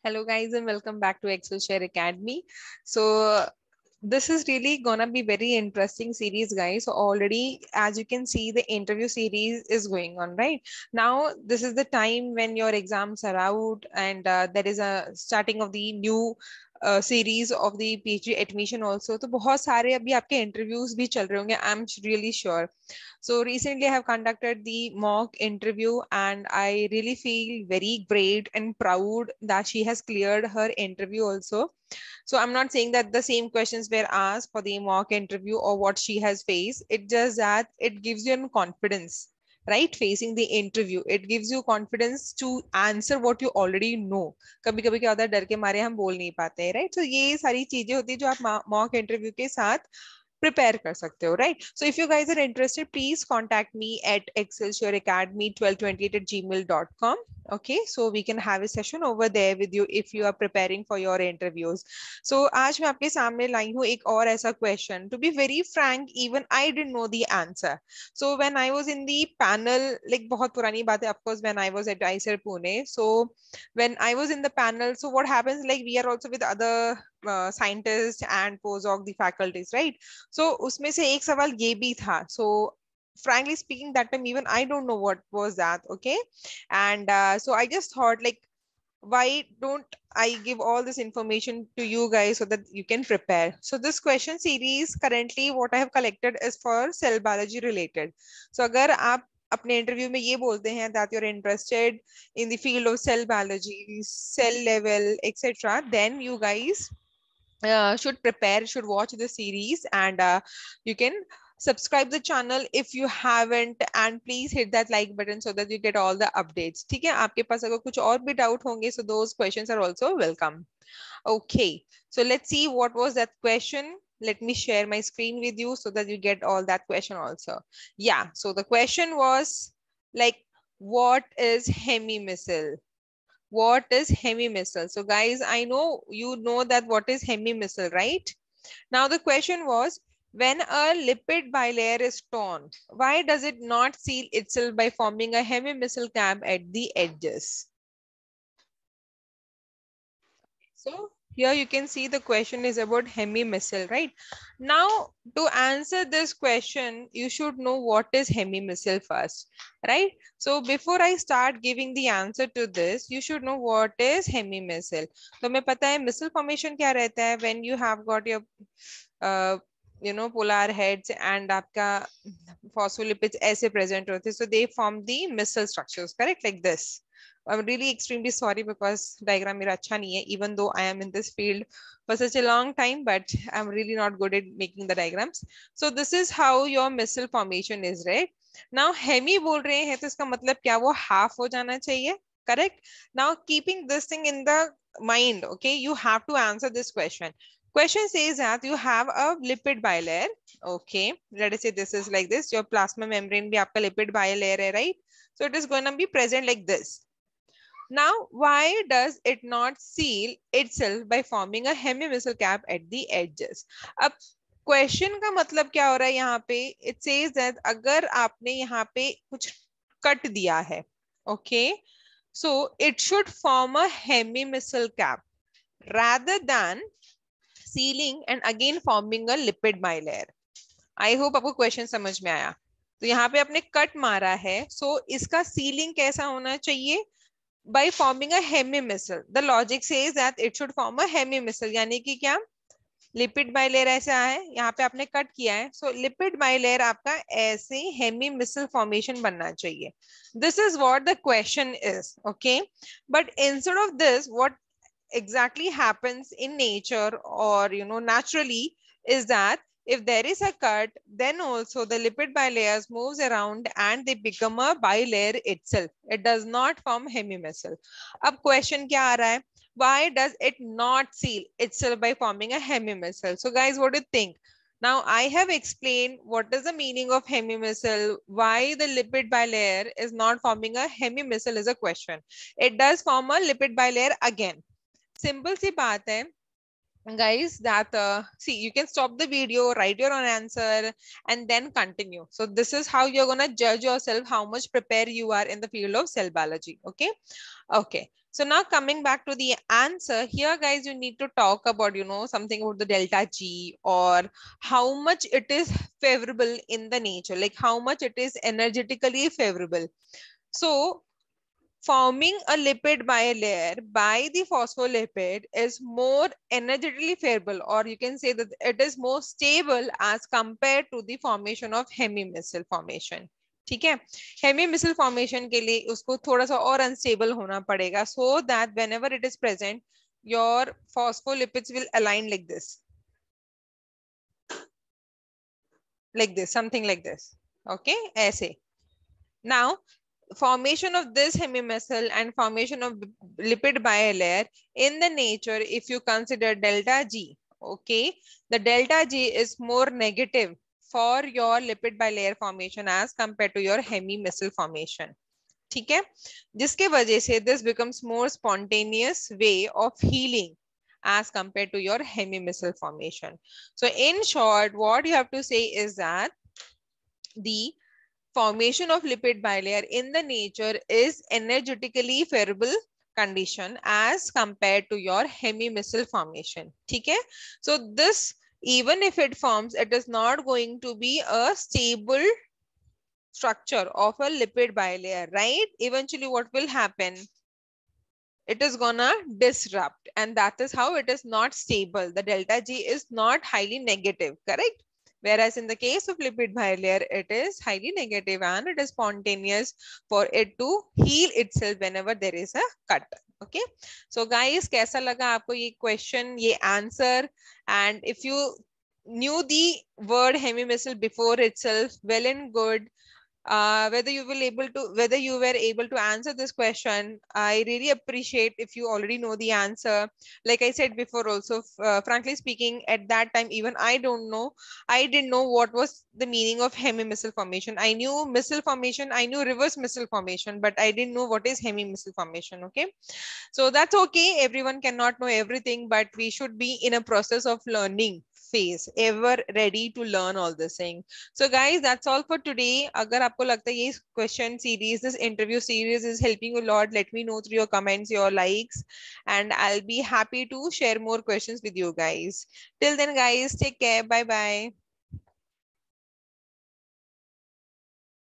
Hello guys and welcome back to Excel Share Academy. So this is really gonna be very interesting series, guys. So already, as you can see, the interview series is going on right now. This is the time when your exams are out and there is a starting of the new series of the PhD admission also. तो बहुत सारे अभी आपके interviews भी चल रहे होंगे. I'm really sure. So recently I have conducted the mock interview and I really feel very great and proud that she has cleared her interview also. So I'm not saying that the same questions were asked for the mock interview or what she has faced. It just that it gives you confidence, right? Facing the interview, it gives you confidence to answer what you already know. कभी कभी क्या होता है डर के मारे हम बोल नहीं पाते हैं, right? So ये सारी चीजें होती है जो आप mock interview के साथ prepare कर सकते हो, right? So if you guys are interested, please contact me at excelsureacademy1228@gmail.com. Okay, so we can have a session over there with you if you are preparing for your interviews. So आज मैं आपके सामने लाई हूँ एक और ऐसा question. To be very frank, even I didn't know the answer. So when I was in the panel, like बहुत पुरानी बात है, of course, when I was at IISER Pune. So when I was in the panel, so what happens, like we are also with other scientists and postdoc the faculties, right? So उसमें से एक सवाल ये भी था. So frankly speaking, that time even I don't know what was that. Okay, and so I just thought, like, why don't I give all this information to you guys so that you can prepare? So this question series currently what I have collected is for cell biology related. So अगर आप अपने interview में ये बोलते हैं that you're interested in the field of cell biology, cell level, etc., then you guys should prepare, should watch the series, and you can subscribe the channel if you haven't, and please hit that like button so that you get all the updates. ठीक है, आपके पास अगर कुछ और भी doubt होंगे, so those questions are also welcome. Okay, so let's see what was that question. Let me share my screen with you so that you get all that question also. Yeah, so the question was like, what is hemimissile? What is hemimissile? So guys, I know you know that what is hemimissile, right? Now the question was, when a lipid bilayer is torn, why does it not seal itself by forming a hemimissile cap at the edges? So here you can see the question is about hemimissile, right? Now to answer this question, you should know what is hemimissile first, right? So before I start giving the answer to this, you should know what is hemimissile. तो मैं पता है missile formation क्या रहता है when you have got your polar heads and आपका phospholipids ऐसे present होते हैं, so they form the missile structures, correct? Like this. I'm really extremely sorry because diagram मेरा अच्छा नहीं है, even though I am in this field for such a long time, but I'm really not good at making the diagrams. So this is how your missile formation is, right? Now hemi बोल रहे हैं तो इसका मतलब क्या, वो half हो जाना चाहिए, correct? Now keeping this thing in the mind, okay, you have to answer this question. Question says that you have a lipid bilayer, okay, let us say this is like this, your plasma membrane भी आपका lipid bilayer है, right? So it is going to be present like this. Now, why does it not seal itself by forming a hemimissile cap at the edges? अब question का मतलब क्या हो रहा है यहाँ पे? It says that अगर आपने यहाँ पे कुछ कट दिया है, okay, so it should form a hemimissile cap rather than sealing and again forming a lipid bilayer. I hope आपको क्वेश्चन समझ में आया. तो यहाँ पे आपने कट मारा है, so इसका सीलिंग कैसा होना चाहिए? By forming a hemimissile. The logic says that it should form a hemimissile. यानी कि क्या, लिपिड बाइलेयर ऐसा है, यहाँ पे आपने कट किया है, सो लिपिड बाइलेयर आपका ऐसे हेमीमिसल फॉर्मेशन बनना चाहिए. This is what the question is, okay. But instead of this, what exactly happens in nature or naturally is that if there is a cut, then also the lipid bilayers moves around and they become a bilayer itself. It does not form hemimissile. अब question क्या आ रहा है? Why does it not seal itself by forming a hemimissile? So guys, what do you think? Now I have explained what is the meaning of hemimissile, why the lipid bilayer is not forming a hemimissile is a question. It does form a lipid bilayer again. Simple सी बात है, guys, that see, you can stop the video, write your own answer, and then continue. So this is how you're gonna judge yourself how much prepared you are in the field of cell biology. Okay. Okay. So now coming back to the answer here, guys, you need to talk about, you know, something about the delta G, or how much it is favorable in the nature, like how much it is energetically favorable. So forming a lipid bilayer by the phospholipid is more energetically favorable, or you can say that it is more stable as compared to the formation of hemimysil formation. ठीक है, hemimysil formation के लिए उसको थोड़ा सा और unstable होना पड़ेगा, so that whenever it is present, your phospholipids will align like this, something like this. Okay, ऐसे. Now, formation of this hemimysil and formation of lipid bilayer in the nature, if you consider delta G, okay, the delta G is more negative for your lipid bilayer formation as compared to your hemimysil formation. ठीक है, जिसके वजह से this becomes more spontaneous way of healing as compared to your hemimysil formation. So in short, what you have to say is that the formation of lipid bilayer in the nature is energetically favorable condition as compared to your hemimysil formation. Okay, so this, even if it forms, it is not going to be a stable structure of a lipid bilayer, right? Eventually what will happen, it is gonna disrupt, and that is how it is not stable. The delta G is not highly negative, correct? Whereas in the case of lipid bilayer, it is highly negative and it is spontaneous for it to heal itself whenever there is a cut. Okay, so guys, कैसा लगा आपको ये question, ये answer? And if you knew the word hemimysil before itself, well and good. Whether you were able to answer this question, I really appreciate if you already know the answer. Like I said before also, frankly speaking, at that time even I didn't know what was the meaning of hemimysil formation. I knew missile formation, I knew reverse missile formation, but I didn't know what is hemimysil formation. Okay, so that's okay, everyone cannot know everything, but we should be in a process of learning phase, ever ready to learn all this thing. So guys, that's all for today. Agar aapko lagta hai ye question series, this interview series is helping you a lot, let me know through your comments, your likes, and I'll be happy to share more questions with you guys. Till then guys, take care, bye bye.